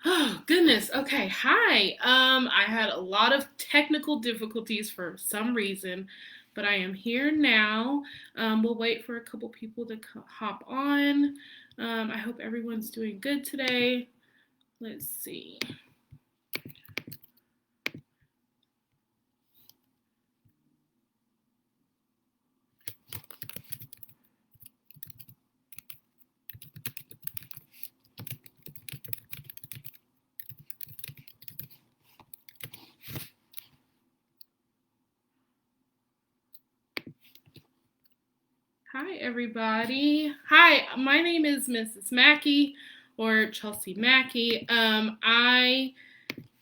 Oh, goodness. Okay. Hi. I had a lot of technical difficulties for some reason, but I am here now. We'll wait for a couple people to hop on. I hope everyone's doing good today. Let's see. Hi, everybody. Hi, my name is Mrs. Mackey or Chelsey Mackey. I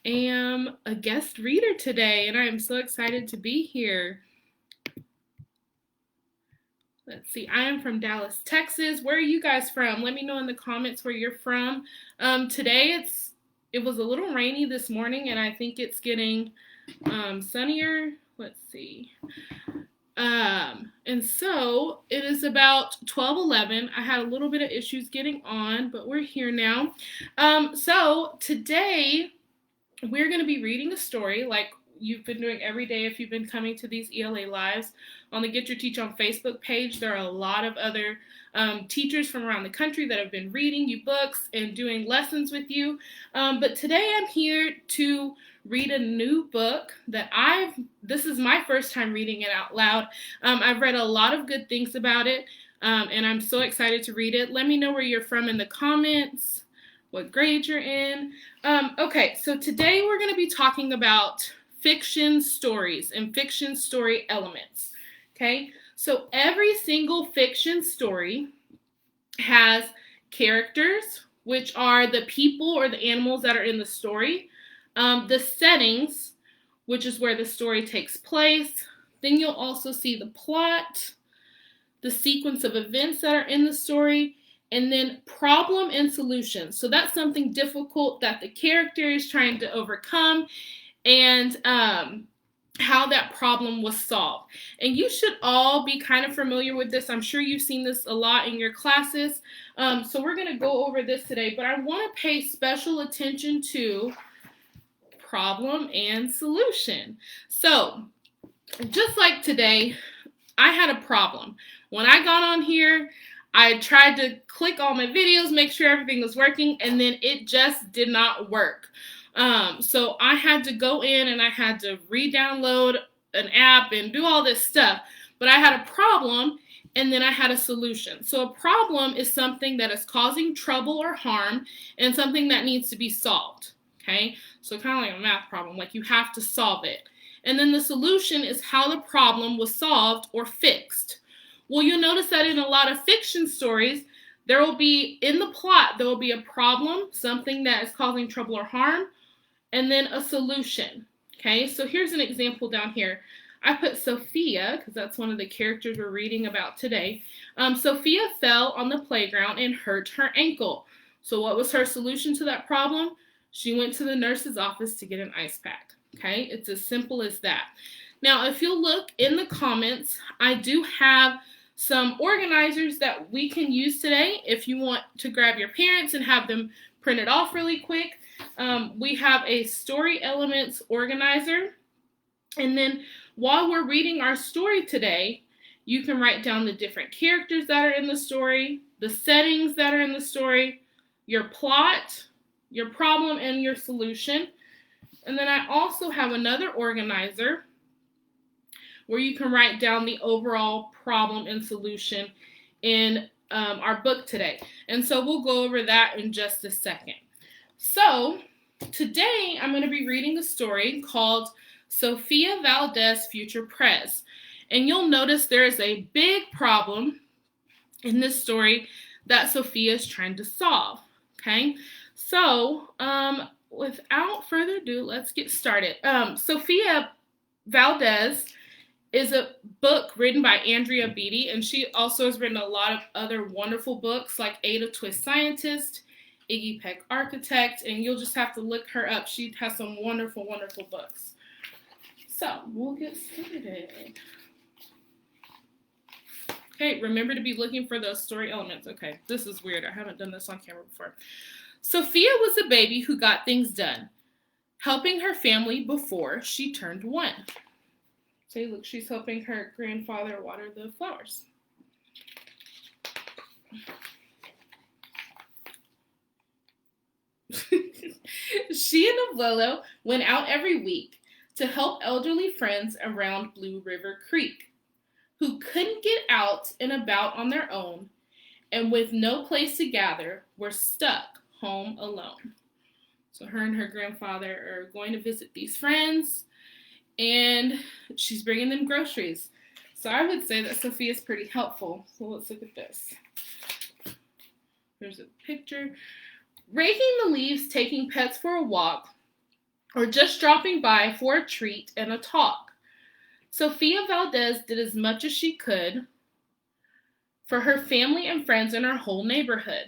am a guest reader today, and I am so excited to be here. Let's see. I am from Dallas, Texas. Where are you guys from? Let me know in the comments where you're from. Today it was a little rainy this morning, and I think it's getting sunnier. Let's see. And so it is about 12:11. I had a little bit of issues getting on, but we're here now. So today we're going to be reading a story like you've been doing every day if you've been coming to these ELA lives on the Get Your Teach on Facebook page. There are a lot of other teachers from around the country that have been reading you books and doing lessons with you. But today I'm here to read a new book that this is my first time reading it out loud. I've read a lot of good things about it, and I'm so excited to read it. Let me know where you're from in the comments, what grade you're in. Okay, so today we're going to be talking about fiction stories and fiction story elements. Okay, so every single fiction story has characters, which are the people or the animals that are in the story, the settings, which is where the story takes place. Then you'll also see the plot, the sequence of events that are in the story, and then problem and solution. So that's something difficult that the character is trying to overcome, and how that problem was solved. And you should all be kind of familiar with this. I'm sure you've seen this a lot in your classes. So we're going to go over this today, but I want to pay special attention to problem and solution. So just like today, I had a problem. When I got on here, I tried to click all my videos, make sure everything was working, and then it just did not work. So I had to go in and I had to re-download an app and do all this stuff. But I had a problem and then I had a solution. So a problem is something that is causing trouble or harm and something that needs to be solved. Okay? So kind of like a math problem, like you have to solve it. And then the solution is how the problem was solved or fixed. Well, you'll notice that in a lot of fiction stories, there will be, in the plot, there will be a problem, something that is causing trouble or harm, and then a solution. Okay, so here's an example down here. I put Sophia, because that's one of the characters we're reading about today. Sophia fell on the playground and hurt her ankle. So what was her solution to that problem? She went to the nurse's office to get an ice pack. Okay, it's as simple as that. Now, if you'll look in the comments, I do have some organizers that we can use today if you want to grab your parents and have them print it off really quick. We have a story elements organizer. And then while we're reading our story today, you can write down the different characters that are in the story, the settings that are in the story, your plot, your problem, and your solution. And then I also have another organizer where you can write down the overall problem and solution in our book today. And so we'll go over that in just a second. So today I'm going to be reading a story called Sophia Valdez Future Prez. And you'll notice there is a big problem in this story that Sophia is trying to solve. Okay, so without further ado, let's get started. Sophia Valdez is a book written by Andrea Beatty, and she also has written a lot of other wonderful books like Ada Twist Scientist, Iggy Peck Architect, and you'll just have to look her up. She has some wonderful, wonderful books. So we'll get started. Okay, remember to be looking for those story elements. Okay, this is weird. I haven't done this on camera before. Sophia was a baby who got things done, helping her family before she turned 1. So look, she's helping her grandfather water the flowers. She and Abuelo went out every week to help elderly friends around Blue River Creek who couldn't get out and about on their own and with no place to gather were stuck home alone. So her and her grandfather are going to visit these friends, and she's bringing them groceries. So I would say that Sophia is pretty helpful. So let's look at this. Here's a picture. Raking the leaves, taking pets for a walk, or just dropping by for a treat and a talk. Sophia Valdez did as much as she could for her family and friends in her whole neighborhood.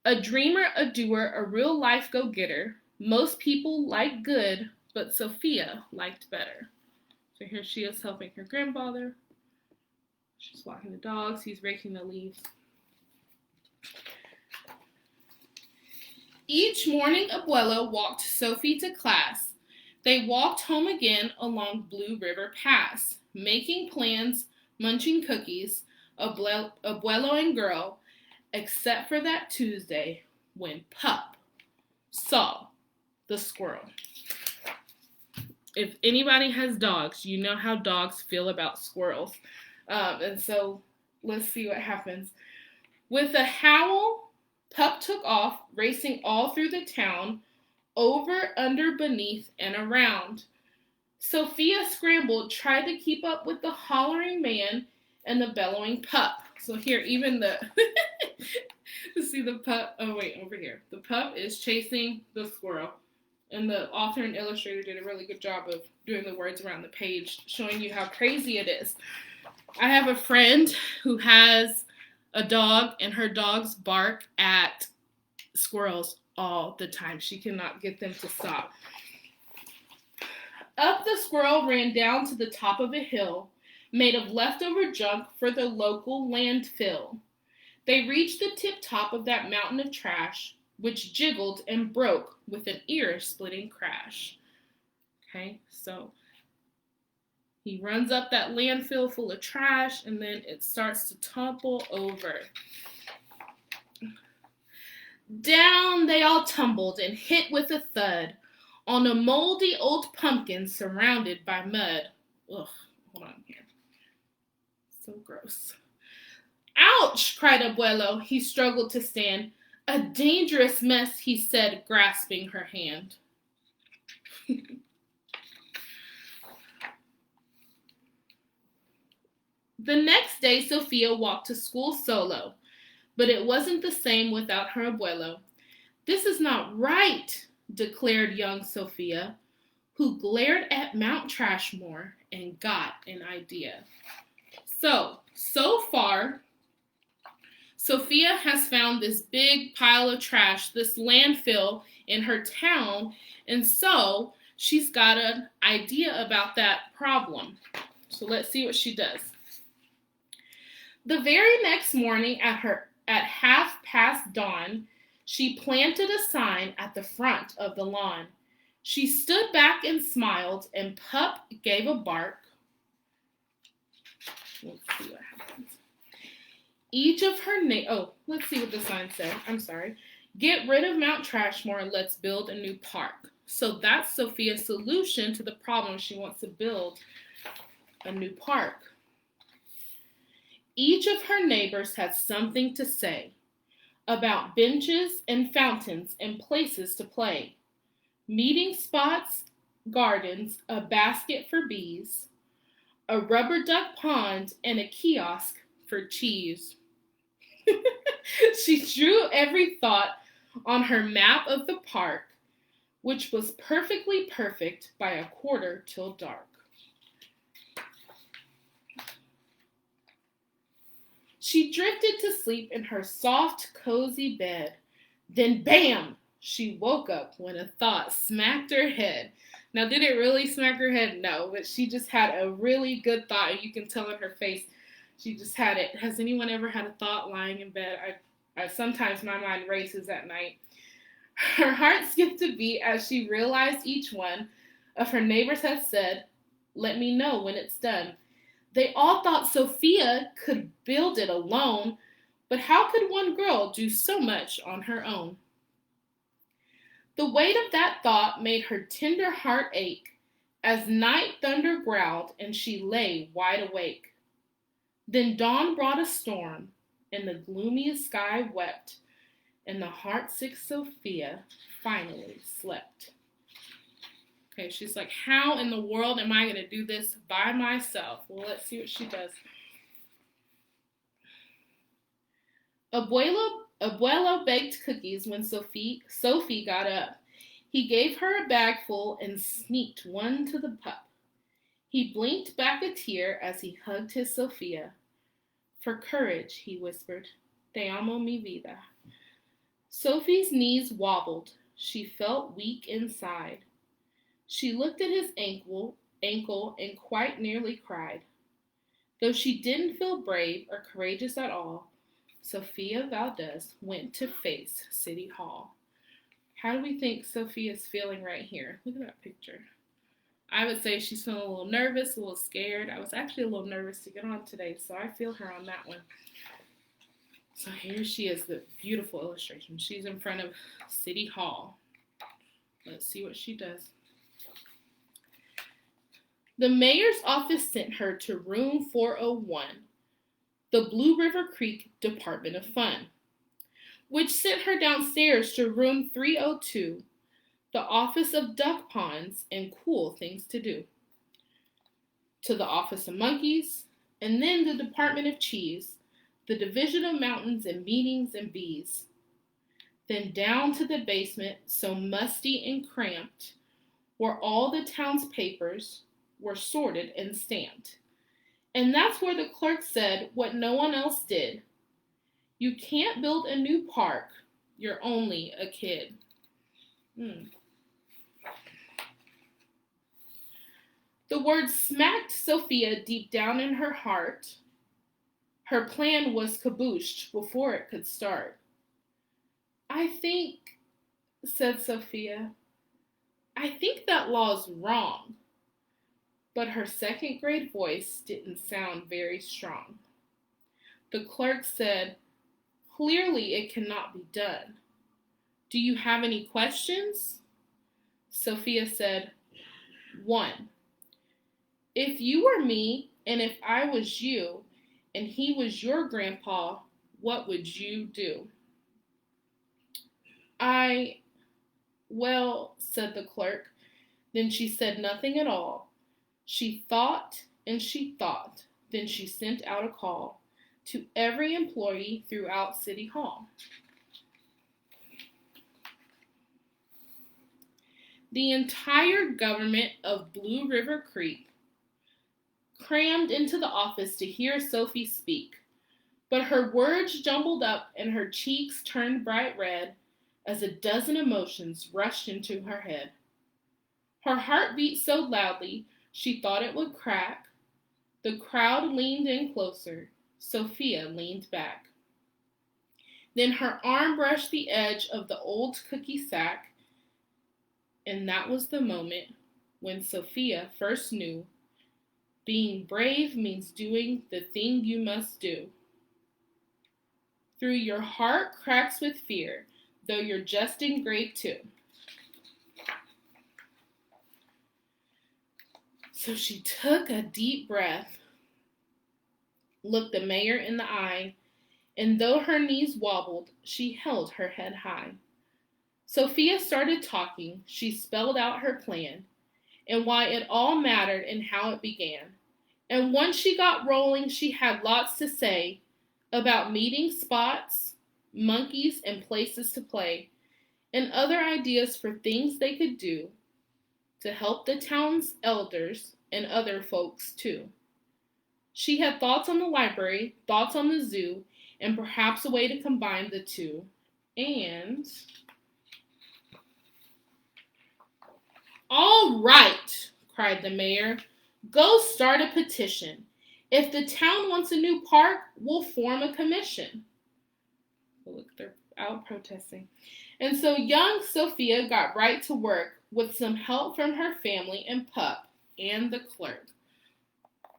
A dreamer, a doer, a real-life go-getter. Most people like good, but Sophia liked better. So here she is helping her grandfather. She's walking the dogs. He's raking the leaves. Each morning, Abuelo walked Sophie to class. They walked home again along Blue River Pass, making plans, munching cookies, Abuelo and girl, except for that Tuesday when Pup saw the squirrel. If anybody has dogs, you know how dogs feel about squirrels. And so let's see what happens. With a howl, Pup took off, racing all through the town, over, under, beneath, and around. Sophia scrambled, tried to keep up with the hollering man and the bellowing Pup. So here, even the, see the Pup, oh wait, over here. The Pup is chasing the squirrel. And the author and illustrator did a really good job of doing the words around the page, showing you how crazy it is. I have a friend who has a dog, and her dogs bark at squirrels all the time. She cannot get them to stop. Up the squirrel ran down to the top of a hill, made of leftover junk for the local landfill. They reached the tip top of that mountain of trash, which jiggled and broke with an ear-splitting crash. Okay, so he runs up that landfill full of trash, and then it starts to topple over. Down they all tumbled and hit with a thud on a moldy old pumpkin surrounded by mud. Ugh, hold on here. So gross. Ouch, cried Abuelo. He struggled to stand. A dangerous mess, he said, grasping her hand. The next day, Sophia walked to school solo, but it wasn't the same without her abuelo. This is not right, declared young Sophia, who glared at Mount Trashmore and got an idea. So far, Sophia has found this big pile of trash, this landfill in her town, and so she's got an idea about that problem. So let's see what she does. The very next morning at dawn, she planted a sign at the front of the lawn. She stood back and smiled, and Pup gave a bark. Let's see what happens. Each of her let's see what the sign said. I'm sorry. Get rid of Mount Trashmore and let's build a new park. So that's Sophia's solution to the problem. She wants to build a new park. Each of her neighbors had something to say about benches and fountains and places to play, meeting spots, gardens, a basket for bees, a rubber duck pond, and a kiosk for cheese. She drew every thought on her map of the park, which was perfectly perfect by a quarter till dark. She drifted to sleep in her soft, cozy bed. Then, bam! She woke up when a thought smacked her head. Now, did it really smack her head? No, but she just had a really good thought, and you can tell in her face she just had it. Has anyone ever had a thought lying in bed? I sometimes my mind races at night, Her heart skipped a beat as she realized each one of her neighbors had said, "Let me know when it's done." They all thought Sophia could build it alone, but how could one girl do so much on her own? The weight of that thought made her tender heart ache as night thunder growled and she lay wide awake. Then dawn brought a storm, and the gloomy sky wept, and the heartsick Sophia finally slept. Okay, she's like, how in the world am I going to do this by myself? Well, let's see what she does. Abuelo baked cookies when Sophie got up. He gave her a bag full and sneaked one to the pup. He blinked back a tear as he hugged his Sophia. "For courage," he whispered. "Te amo mi vida." Sophie's knees wobbled. She felt weak inside. She looked at his ankle and quite nearly cried. Though she didn't feel brave or courageous at all, Sophia Valdez went to face City Hall. How do we think Sophia's feeling right here? Look at that picture. I would say she's feeling a little nervous, a little scared. I was actually a little nervous to get on today, so I feel her on that one. So here she is, the beautiful illustration. She's in front of City Hall. Let's see what she does. The mayor's office sent her to room 401, the Blue River Creek Department of Fun, which sent her downstairs to room 302, the Office of Duck Ponds and Cool Things to Do, to the Office of Monkeys, and then the Department of Cheese, the Division of Mountains and Meetings and Bees, then down to the basement, so musty and cramped, where all the town's papers were sorted and stamped. And that's where the clerk said what no one else did. "You can't build a new park. You're only a kid." The word smacked Sophia deep down in her heart. Her plan was cabooshed before it could start. "I think," said Sophia, "I think that law's wrong." But her second grade voice didn't sound very strong. The clerk said, "Clearly it cannot be done. Do you have any questions?" Sophia said, "One. If you were me and if I was you and he was your grandpa, what would you do?" Well, said the clerk. Then she said nothing at all. She thought and she thought. Then she sent out a call to every employee throughout City Hall. The entire government of Blue River Creek crammed into the office to hear Sophie speak, but her words jumbled up and her cheeks turned bright red as a dozen emotions rushed into her head. Her heart beat so loudly she thought it would crack. The crowd leaned in closer. Sophia leaned back. Then her arm brushed the edge of the old cookie sack, and that was the moment when Sophia first knew being brave means doing the thing you must do. Through your heart cracks with fear, though you're just in grade 2. So she took a deep breath, looked the mayor in the eye, and though her knees wobbled, she held her head high. Sophia started talking. She spelled out her plan and why it all mattered and how it began. And once she got rolling, she had lots to say about meeting spots, monkeys, and places to play, and other ideas for things they could do to help the town's elders and other folks too. She had thoughts on the library, thoughts on the zoo, and perhaps a way to combine the two. And "All right," cried the mayor, "go start a petition. If the town wants a new park, we'll form a commission." Look, out protesting. And so young Sophia got right to work with some help from her family and pup and the clerk.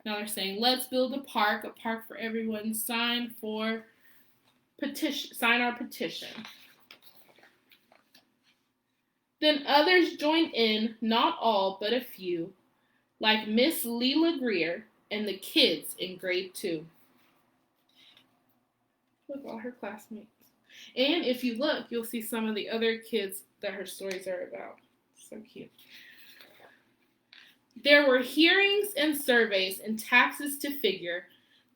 Now they're saying, let's build a park for everyone. Sign our petition. Then others joined in, not all, but a few, like Miss Leela Greer and the kids in grade 2. Look, all her classmates. And if you look, you'll see some of the other kids that her stories are about. So cute. There were hearings and surveys and taxes to figure,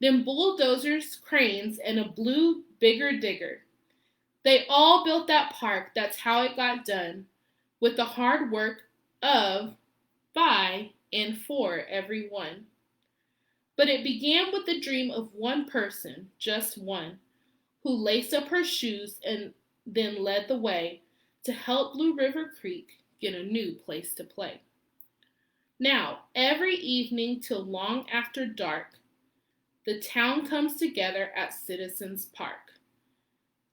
then bulldozers, cranes, and a blue bigger digger. They all built that park, that's how it got done, with the hard work of, by, and for everyone. But it began with the dream of one person, just one, who laced up her shoes and then led the way to help Blue River Creek get a new place to play. Now, every evening till long after dark, the town comes together at Citizens Park.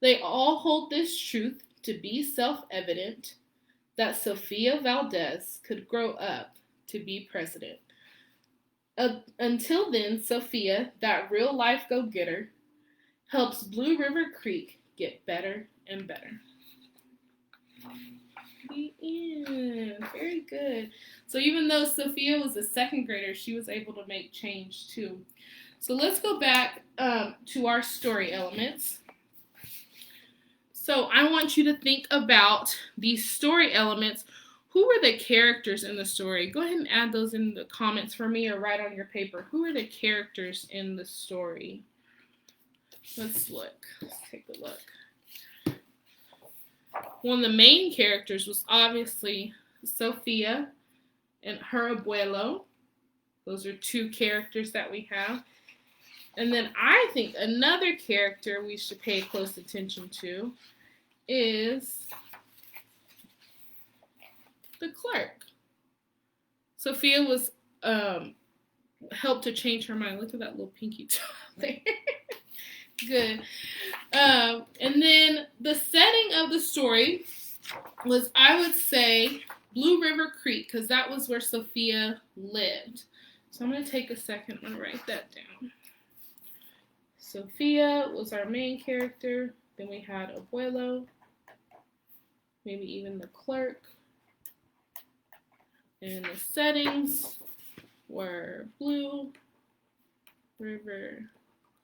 They all hold this truth to be self-evident, that Sophia Valdez could grow up to be president. Until then, Sophia, that real-life go-getter, helps Blue River Creek get better and better. The end. Very good. So even though Sophia was a second grader, she was able to make change too. So let's go back to our story elements. So I want you to think about these story elements. Who were the characters in the story? Go ahead and add those in the comments for me or write on your paper. Who are the characters in the story? Let's look. Let's take a look. One of the main characters was obviously Sophia and her abuelo. Those are two characters that we have. And then I think another character we should pay close attention to is the clerk. Sophia was helped to change her mind. Look at that little pinky toe there. Good. And then the setting of the story was, I would say, Blue River Creek, because that was where Sophia lived. So I'm going to take a second and write that down. Sophia was our main character. Then we had Abuelo, maybe even the clerk. And the settings were Blue River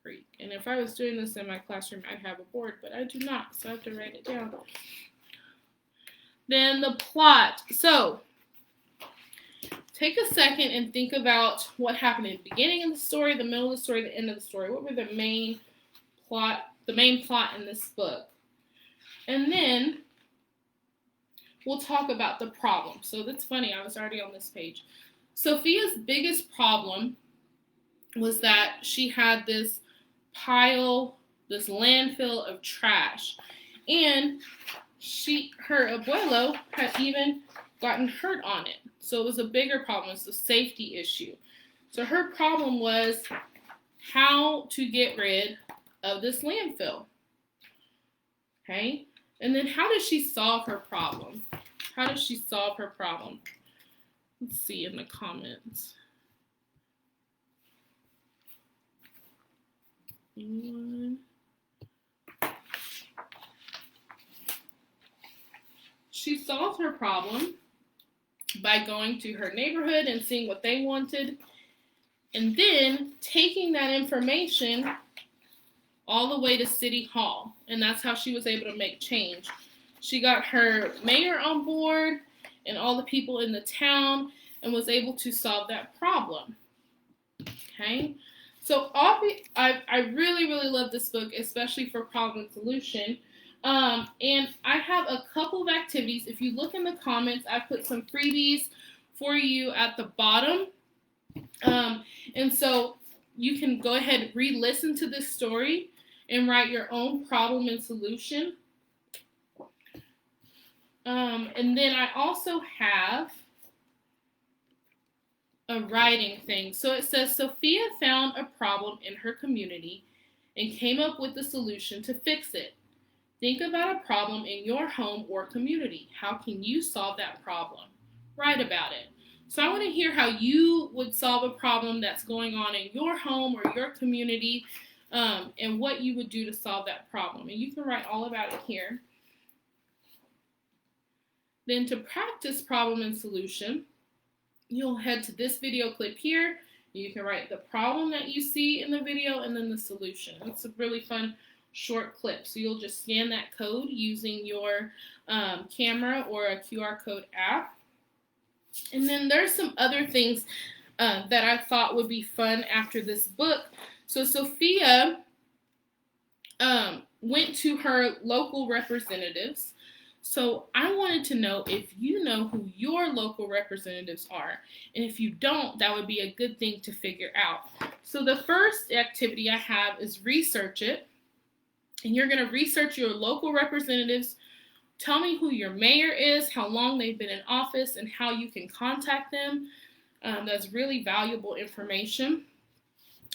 Creek. And if I was doing this in my classroom, I'd have a board, but I do not, so I have to write it down. Then the plot. So take a second and think about what happened in the beginning of the story, the middle of the story, the end of the story. What were the main plot in this book? And then we'll talk about the problem. So that's funny, I was already on this page. Sophia's biggest problem was that she had this pile, this landfill of trash. And her abuelo had even gotten hurt on it. So it was a bigger problem. It's a safety issue. So her problem was how to get rid of this landfill. Okay? And then how does she solve her problem? How does she solve her problem? Let's see in the comments. Anyone? She solved her problem by going to her neighborhood and seeing what they wanted, and then taking that information all the way to City Hall. And that's how she was able to make change. She got her mayor on board and all the people in the town and was able to solve that problem. Okay? So I really, really love this book, especially for problem solution. And I have a couple of activities. If you look in the comments, I put some freebies for you at the bottom. And so you can go ahead and re-listen to this story and write your own problem and solution. And then I also have a writing thing. So it says, Sophia found a problem in her community and came up with a solution to fix it. Think about a problem in your home or community. How can you solve that problem? Write about it. So I want to hear how you would solve a problem that's going on in your home or your community, and what you would do to solve that problem. And you can write all about it here. Then to practice problem and solution, you'll head to this video clip here. You can write the problem that you see in the video and then the solution. It's a really fun short clip. So you'll just scan that code using your camera or a QR code app. And then there's some other things that I thought would be fun after this book. So Sophia went to her local representatives. So I wanted to know if you know who your local representatives are. And if you don't, that would be a good thing to figure out. So the first activity I have is research it. And you're going to research your local representatives. Tell me who your mayor is, how long they've been in office, and how you can contact them. That's really valuable information.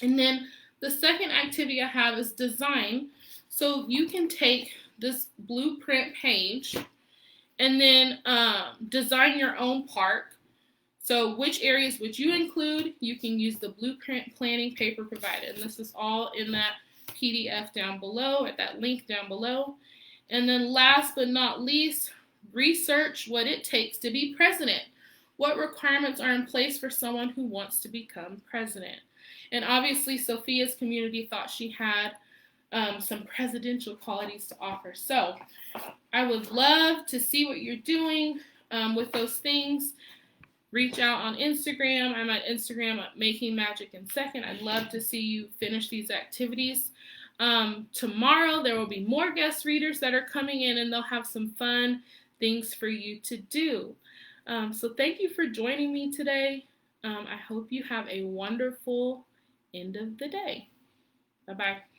And then the second activity I have is design. So you can take this blueprint page and then design your own park. So which areas would you include? You can use the blueprint planning paper provided. And this is all in that PDF down below, at that link down below. And then last but not least, research what it takes to be president. What requirements are in place for someone who wants to become president? And obviously, Sophia's community thought she had some presidential qualities to offer. So I would love to see what you're doing with those things. Reach out on Instagram. I'm at Instagram at Making Magic in Second. I'd love to see you finish these activities. Tomorrow there will be more guest readers that are coming in, and they'll have some fun things for you to do. So thank you for joining me today. I hope you have a wonderful end of the day. Bye-bye.